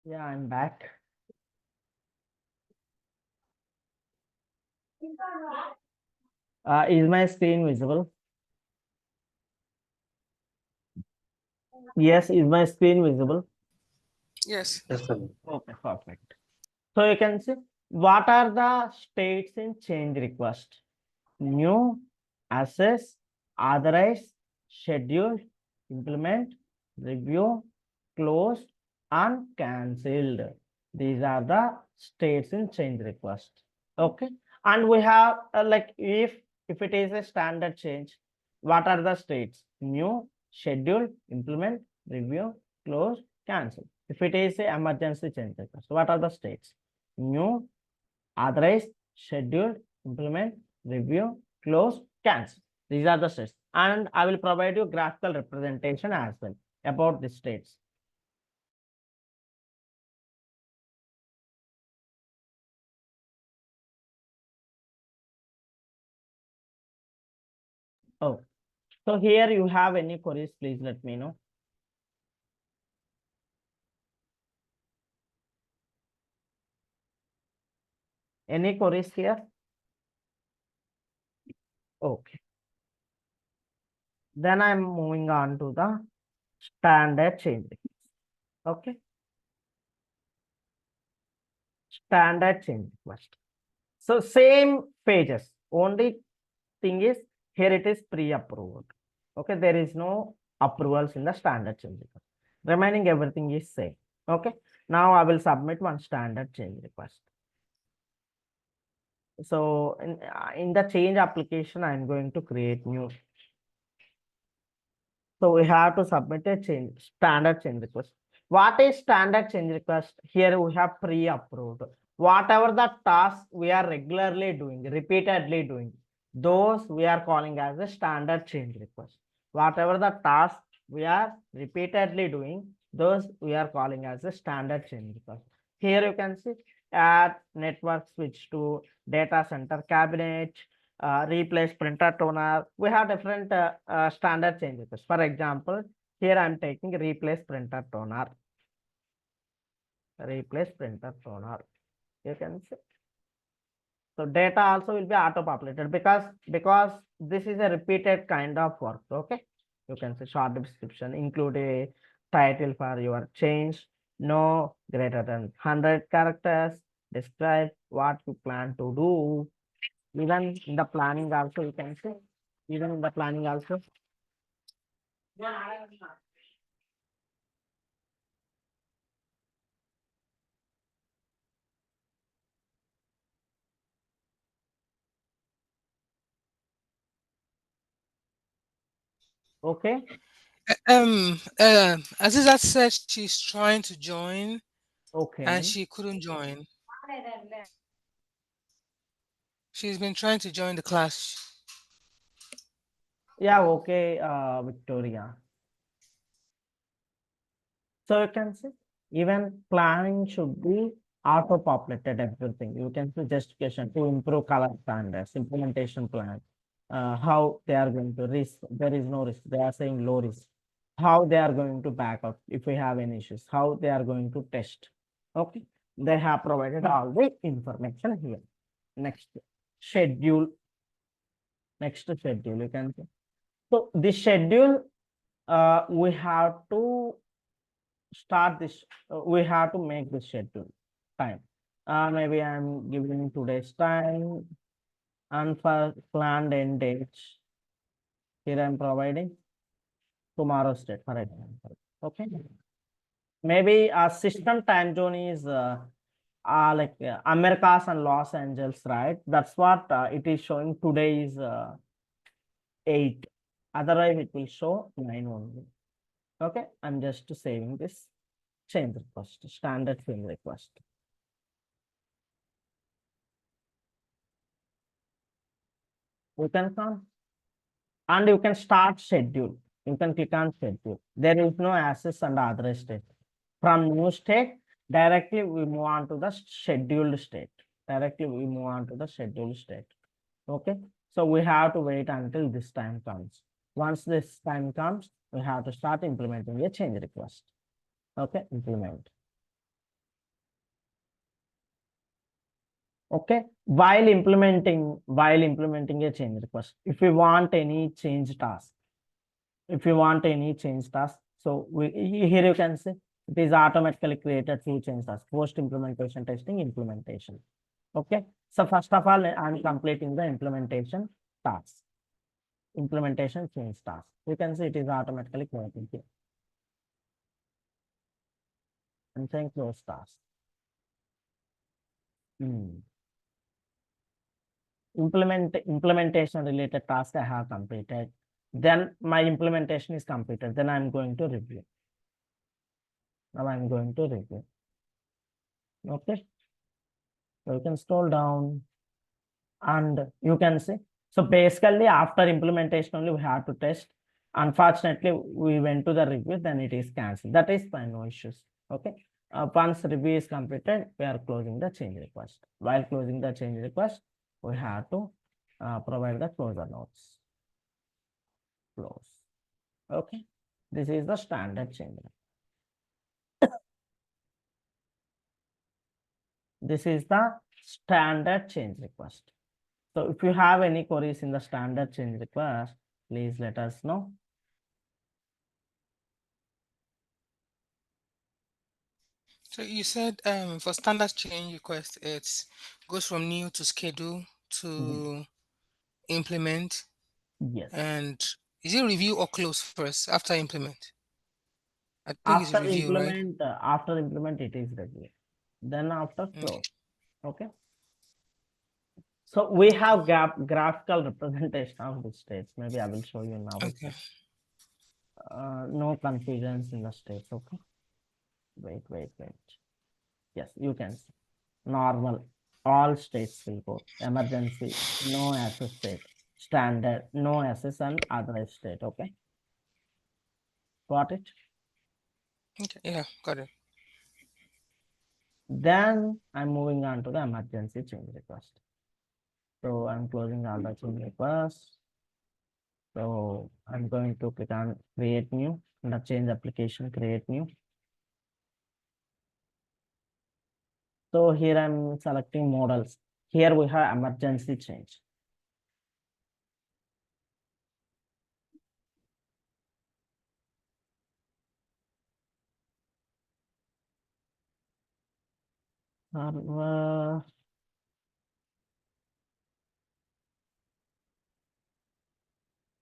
Yeah, I'm back. Is my screen visible? Yes, is my screen visible? Yes. Yes, sir. Okay, perfect. So you can see what are the states in change request? New, assess, authorize, schedule, implement, review, close, and cancelled. These are the states in change request. Okay, and we have like if it is a standard change, what are the states? New, schedule, implement, review, close, cancel. If it is a emergency change request, what are the states? New, authorize, schedule, implement, review, close, cancel. These are the states. And I will provide you graphical representation as well about the states. Oh, so here you have any queries, please let me know. Any queries here? Okay. Then I'm moving on to the standard change request. Okay. Standard change request. So same pages. Only thing is here it is pre-approved. Okay. There is no approvals in the standard change request. Remaining everything is same. Okay. Now I will submit one standard change request. So in the change application, I'm going to create new. So we have to submit a change, standard change request. What is standard change request? Here we have pre-approved. Whatever the task we are regularly doing, repeatedly doing, those we are calling as a standard change request. Whatever the task we are repeatedly doing, those we are calling as a standard change request. Here you can see add network switch to data center cabinet, replace printer toner. We have different standard changes. For example, here I'm taking replace printer toner. Replace printer toner. You can see. So data also will be auto populated because this is a repeated kind of work. Okay. You can say short description, include a title for your change, no greater than 100 characters, describe what you plan to do. Even in the planning also you can say, even in the planning also. Okay. Aziza said she's trying to join and Okay. she couldn't join. She's been trying to join the class. Yeah, okay, Victoria. So you can see even planning should be auto-populated everything. You can see justification to improve color standards, implementation plan, how they are going to risk. There is no risk. They are saying low risk. How they are going to back up if we have any issues. How they are going to test. Okay. They have provided all the information here. Next schedule. Next schedule. You can see. So the schedule, we have to start this, we have to make the schedule time. Maybe I'm giving today's time and for planned end dates. Here I'm providing tomorrow's date, for example. Okay. Maybe our system time zone is like Americas and Los Angeles, right? That's what it is showing. Today is 8. Otherwise, it will show 9 only. Okay. I'm just saving this change request, standard change request. You can come and you can start schedule. You can click on schedule. There is no access and other state. From new state, directly we move on to the scheduled state. Directly we move on to the scheduled state. Okay. So we have to wait until this time comes. Once this time comes, we have to start implementing a change request. Okay. Implement. Okay, while implementing a change request, if we want any change task, so here you can see it is automatically created through change task, post implementation testing implementation. Okay, so first of all, I'm completing the implementation task, implementation change task. You can see it is automatically created here. I'm saying close task. Implementation related task I have completed. Then my implementation is completed. Then I'm going to review. Now I'm going to review. Okay. So you can scroll down and you can see. So basically after implementation only we have to test. Unfortunately, we went to the review, then it is cancelled. That is fine, no issues. Okay. Once review is completed, we are closing the change request. While closing the change request, we have to provide the closure notes. Close. Okay. This is the standard change. This is the standard change request. So if you have any queries in the standard change request, please let us know. So you said for standard change request, it goes from new to schedule to implement. Yes. And is it review or close first after implement? I think it's After review, right? implement, it is review. Then after close. Okay. So we have graphical representation of the states. Maybe I will show you now. Okay. No confusions in the states. Okay. Wait. Yes, you can see. Normal, all states will go. Emergency, no access state. Standard, no access, and authorized state. Okay. Got it? Okay. Yeah, got it. Then I'm moving on to the emergency change request. So I'm closing all the change requests. So I'm going to click on create new, and the change application, create new. So here I'm selecting models. Here we have emergency change.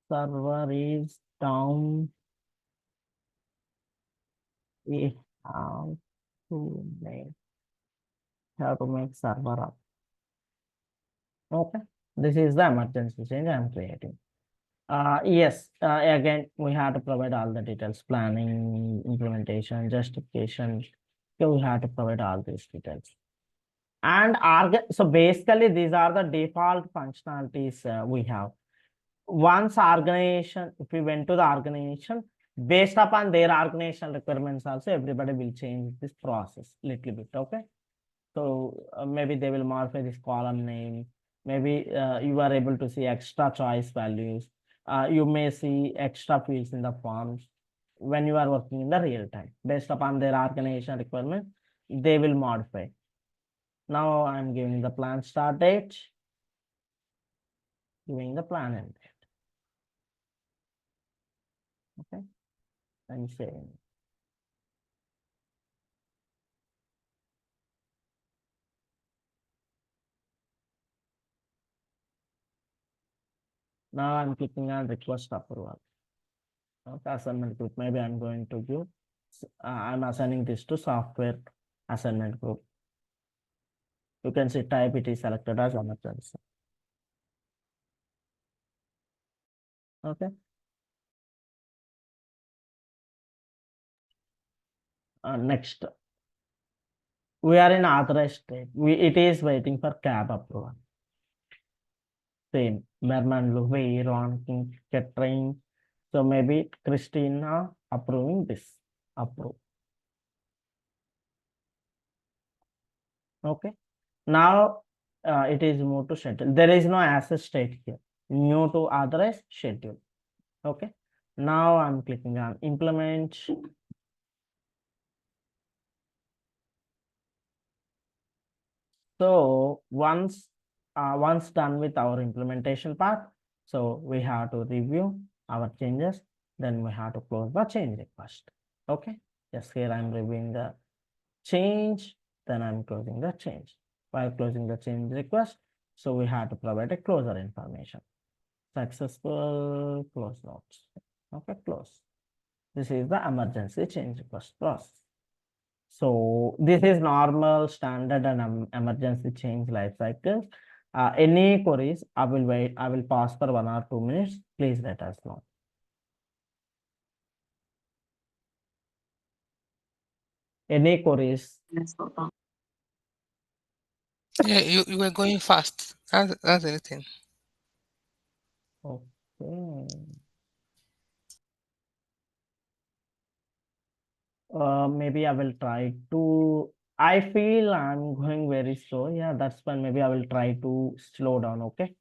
Server is down. We have to make server up. Okay, this is the emergency change I'm creating. Yes, again, we have to provide all the details, planning, implementation, justification. So we have to provide all these details. And so basically, these are the default functionalities we have. Once organization, if we went to the organization, based upon their organizational requirements also, everybody will change this process little bit, okay? So maybe they will modify this column name. Maybe you are able to see extra choice values. You may see extra fields in the forms when you are working in the real time. Based upon their organization requirement, they will modify. Now I'm giving the plan start date, giving the plan end date. Okay, and saving. Now I'm clicking on request approval. Okay, assignment group. Maybe I'm going to give. I'm assigning this to software assignment group. You can see type it is selected as emergency. Okay. Next, we are in authorized state. It is waiting for cab approval. Same. Berman, Louis, Ron, King, Catherine. So maybe Christina approving this. Approve. Okay. Now it is moved to schedule. There is no access state here. New to authorized schedule. Okay. Now I'm clicking on implement. So once done with our implementation part, so we have to review our changes, then we have to close the change request. Okay, yes, here I'm reviewing the change, then I'm closing the change. While closing the change request, so we have to provide a closure information. Successful close notes. Okay, close. This is the emergency change request process. So this is normal, standard, and emergency change life cycle. Any queries, I will wait. I will pause for 1 or 2 minutes. Please let us know. Any queries? Yeah, you were going fast. That's anything. Okay. Maybe I will try to. I feel I'm going very slow. Yeah, that's fine. Maybe I will try to slow down. Okay.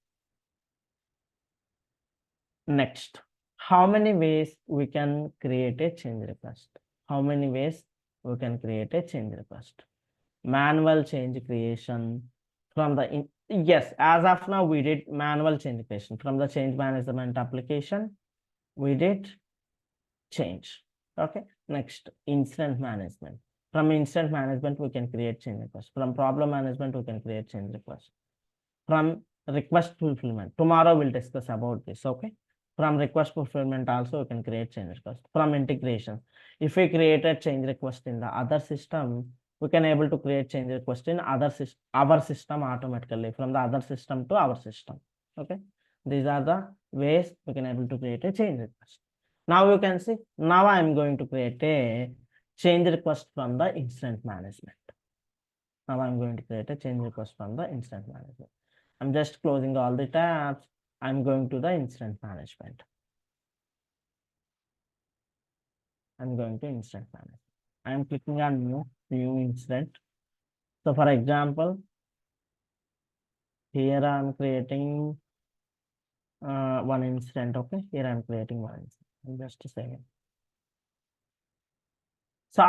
Next, how many ways we can create a change request? How many ways we can create a change request? Manual change creation from the yes, as of now we did manual change creation from the change management application. We did change. Okay. Next, incident management. From incident management, we can create change request. From problem management, we can create change request. From request fulfillment, tomorrow we'll discuss about this. Okay. From request fulfillment also, we can create change request. From integration, if we create a change request in the other system, we can able to create change request in our system automatically from the other system to our system. Okay. These are the ways we can able to create a change request. Now you can see, now I am going to create a change request from the incident management. Now I'm going to create a change request from the incident management. I'm just closing all the tabs. I'm going to the incident management. I'm going to incident management. I'm clicking on new incident. So for example, here I'm creating one incident. Okay, here I'm creating one incident. Just a second. So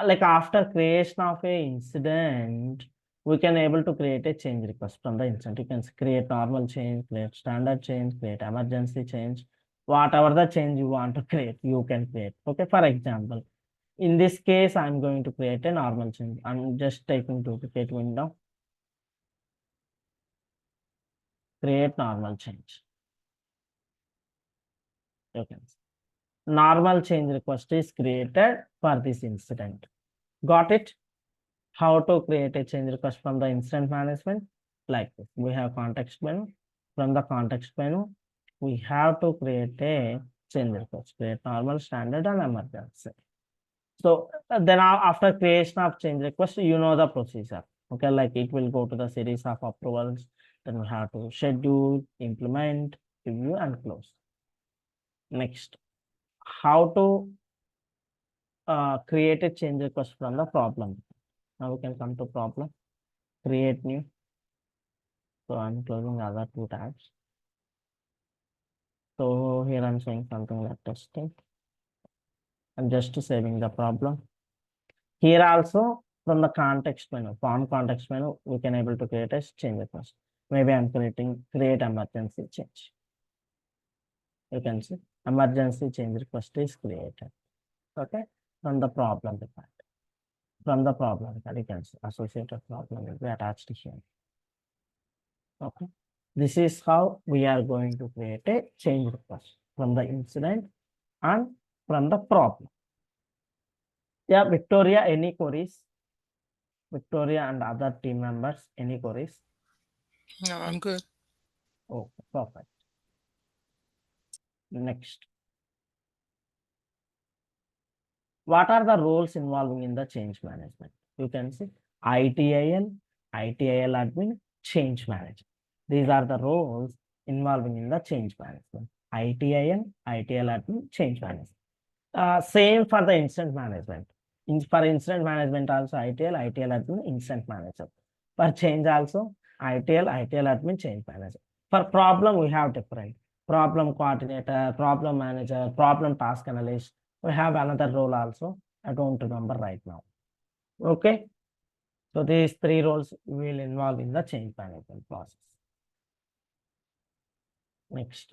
like after creation of a incident, we can able to create a change request from the incident. You can create normal change, create standard change, create emergency change, whatever the change you want to create, you can create. Okay, for example, in this case, I'm going to create a normal change. I'm just taking duplicate window, create normal change. You can see. Normal change request is created for this incident. Got it? How to create a change request from the incident management? Like this. We have context menu. From the context menu, we have to create a change request. Create normal, standard, and emergency. So then after creation of change request, you know the procedure. Okay, like it will go to the series of approvals. Then we have to schedule, implement, review, and close. Next, how to create a change request from the problem. Now we can come to problem, create new. So I'm closing other two tabs. So here I'm saying something like testing. I'm just saving the problem. Here also from the context menu, form context menu, we can able to create a change request. Maybe I'm create emergency change. You can see emergency change request is created. Okay, from the problem part. From the problem part, you can see associated problem will be attached here. Okay, this is how we are going to create a change request from the incident and from the problem. Yeah, Victoria, any queries? Victoria and other team members, any queries? No, I'm good. Oh, perfect. Next. What are the roles involving in the change management? You can see ITIL, ITIL admin, change manager. These are the roles involving in the change management. ITIL, ITIL admin, change manager. Same for the incident management. For incident management also ITL, ITL admin, incident manager. For change also ITL, ITL admin, change manager. For problem we have different. Problem coordinator, problem manager, problem task analyst. We have another role also. I don't remember right now. Okay. So these three roles will involve in the change management process. Next.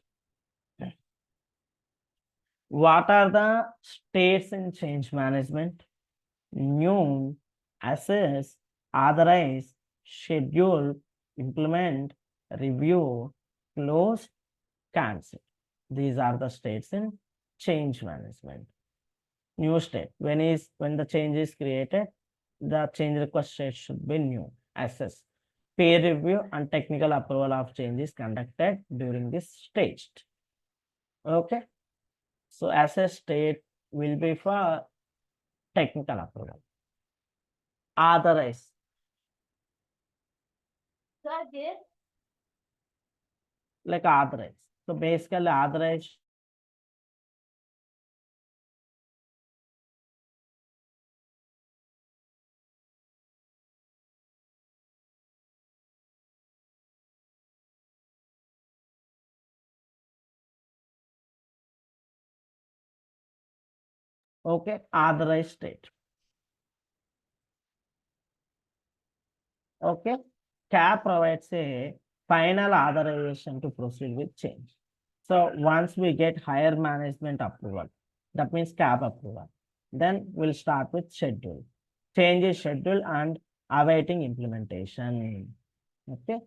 What are the states in change management? New, assess, authorize, schedule, implement, review, close, cancel. These are the states in change management. New state, when the change is created, the change request state should be new. Assess, peer review and technical approval of change is conducted during this stage. Okay, so assess state will be for technical approval. Authorize, like authorize. So basically authorize okay, authorized state. Okay, CAP provides a final authorization to proceed with change. So once we get higher management approval, that means CAP approval, then we'll start with schedule. Change is schedule and awaiting implementation. Okay,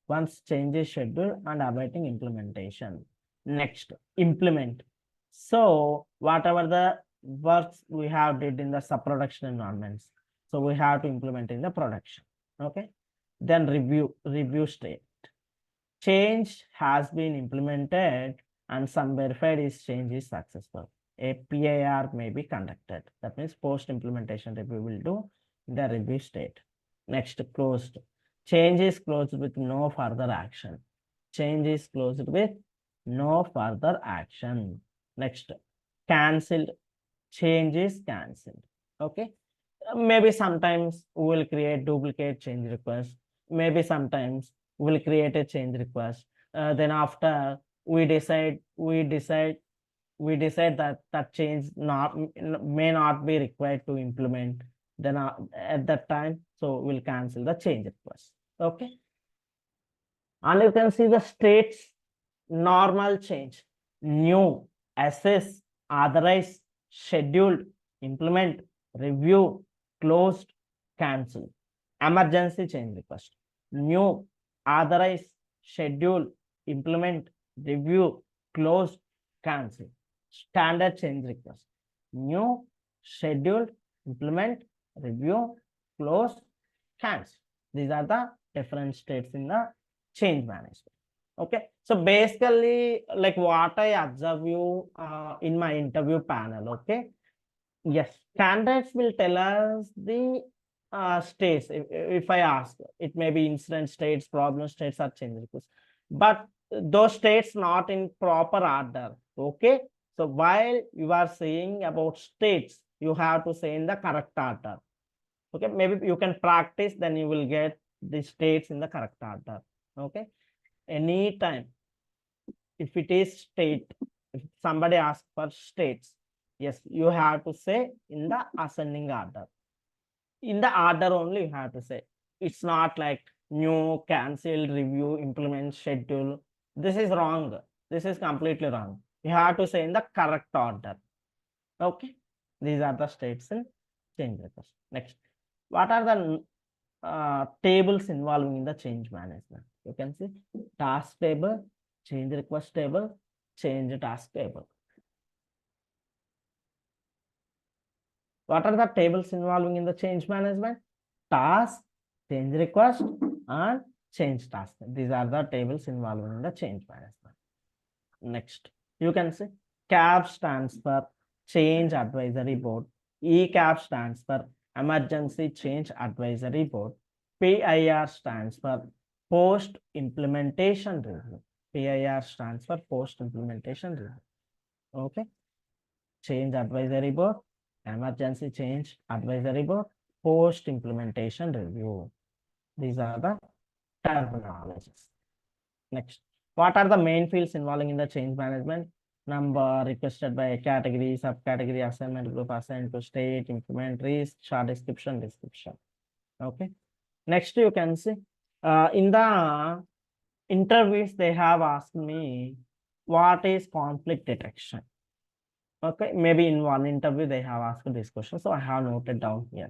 once change is schedule and awaiting implementation. Next, implement. So whatever the works we have did in the sub-production environments, so we have to implement in the production. Okay, then review state. Change has been implemented and some verified is change is successful. A PIR may be conducted. That means post implementation review will do the review state. Next, closed. Change is closed with no further action. Change is closed with no further action. Next, cancelled. Change is cancelled. Okay, maybe sometimes we will create duplicate change request. Maybe sometimes we will create a change request. Then after we decide that that change may not be required to implement. Then at that time, so we'll cancel the change request. Okay, and you can see the states normal change, new, assess, authorize, scheduled, implement, review, closed, cancel. Emergency change request, new, authorize, schedule, implement, review, close, cancel. Standard change request, new, scheduled, implement, review, close, cancel. These are the different states in the change management. Okay, so basically like what I observe you in my interview panel. Okay, yes, candidates will tell us the states. If I ask, it may be incident states, problem states, or change requests, but those states not in proper order. Okay, so while you are saying about states, you have to say in the correct order. Okay, maybe you can practice, then you will get the states in the correct order. Okay, anytime if it is state, if somebody asks for states, yes, you have to say in the ascending order. In the order only you have to say. It's not like new, cancel, review, implement, schedule. This is wrong. This is completely wrong. You have to say in the correct order. Okay, these are the states in change request. Next, what are the tables involving in the change management? You can see task table, change request table, change task table. What are the tables involving in the change management? Task, change request, and change task. These are the tables involving in the change management. Next, you can see CAB stands for Change Advisory Board. ECAB stands for Emergency Change Advisory Board. PIR stands for Post Implementation Review. PIR stands for Post Implementation Review. Okay, Change Advisory Board, Emergency Change Advisory Board, Post Implementation Review. These are the terminologies. Next, what are the main fields involving in the change management? Number requested by category, subcategory, assignment group, assigned to state, implement, risk, short description. Okay, Next, you can see in the interviews, they have asked me what is conflict detection. Okay, maybe in one interview they have asked this question, so I have noted down here.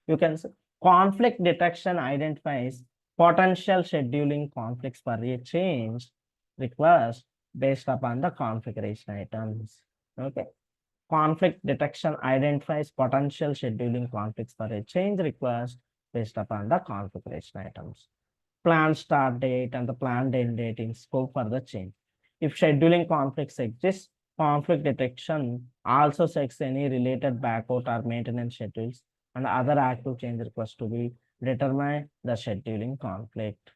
You can see conflict detection identifies potential scheduling conflicts for a change request based upon the configuration items. Okay, conflict detection identifies potential scheduling conflicts for a change request based upon the configuration items. Planned start date and the planned end date in scope for the change. If scheduling conflicts exist, conflict detection also checks any related backout or maintenance schedules and other active change requests to be determine the scheduling conflict.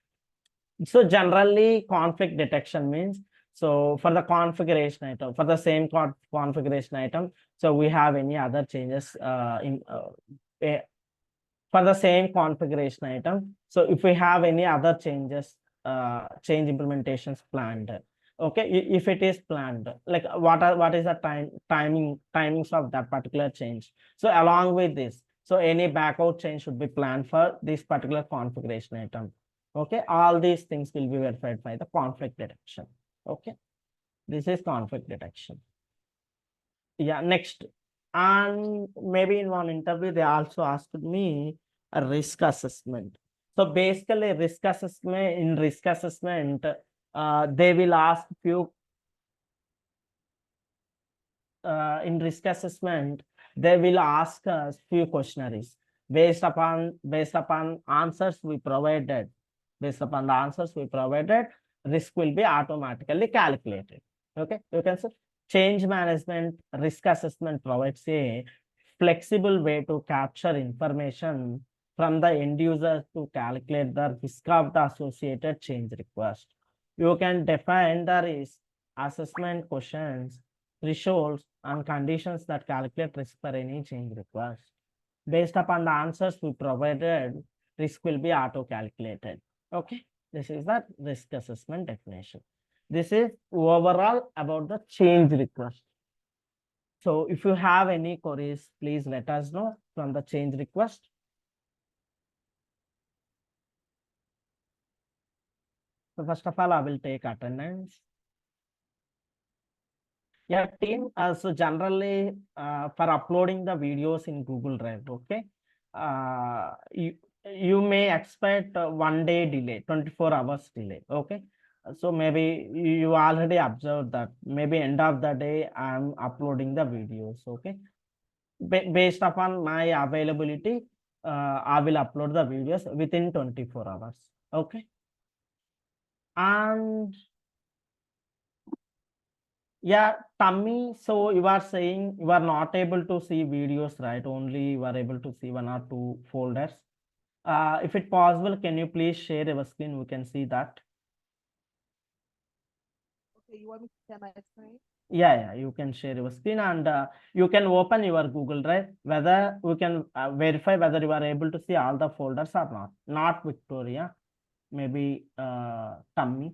So generally, conflict detection means, so for the configuration item, for the same configuration item, so we have any other changes for the same configuration item. So if we have any other changes, change implementations planned, okay, if it is planned, like what is the timings of that particular change. So along with this, so any backout change should be planned for this particular configuration item. Okay, all these things will be verified by the conflict detection. Okay, this is conflict detection. Yeah, next. And maybe in one interview, they also asked me a risk assessment. So basically, risk assessment, in risk assessment, they will ask few in risk assessment, they will ask us few questionnaires based upon answers we provided. Based upon the answers we provided, risk will be automatically calculated. Okay, you can say change management risk assessment provides a flexible way to capture information from the end user to calculate the risk of the associated change request. You can define the risk assessment questions, thresholds, and conditions that calculate risk for any change request. Based upon the answers we provided, risk will be auto-calculated. Okay, this is the risk assessment definition. This is overall about the change request. So if you have any queries, please let us know from the change request. So first of all, I will take attendance. Yeah, team. So generally, for uploading the videos in Google Drive, okay, you may expect 1 day delay, 24 hours delay. Okay, so maybe you already observed that maybe end of the day I'm uploading the videos. Okay, based upon my availability, I will upload the videos within 24 hours. Okay, and yeah, Tammy, so you are saying you are not able to see videos, right? Only you are able to see 1 or 2 folders. If it possible, can you please share your screen? We can see that. Okay, you want me to share my screen? Yeah, you can share your screen and you can open your Google Drive, whether we can verify whether you are able to see all the folders or not. Not Victoria, maybe Tammy.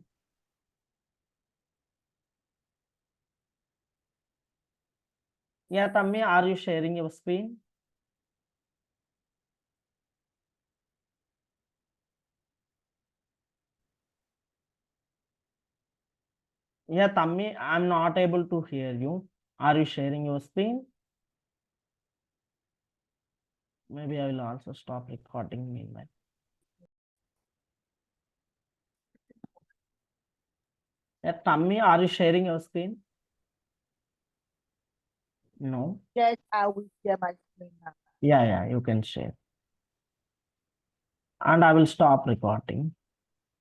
Yeah, Tammy, are you sharing your screen? Yeah, Tammy, I'm not able to hear you. Are you sharing your screen? Maybe I will also stop recording meanwhile. Yeah, Tammy, are you sharing your screen? No. Yes, I will share my screen now. Yeah, you can share. And I will stop recording.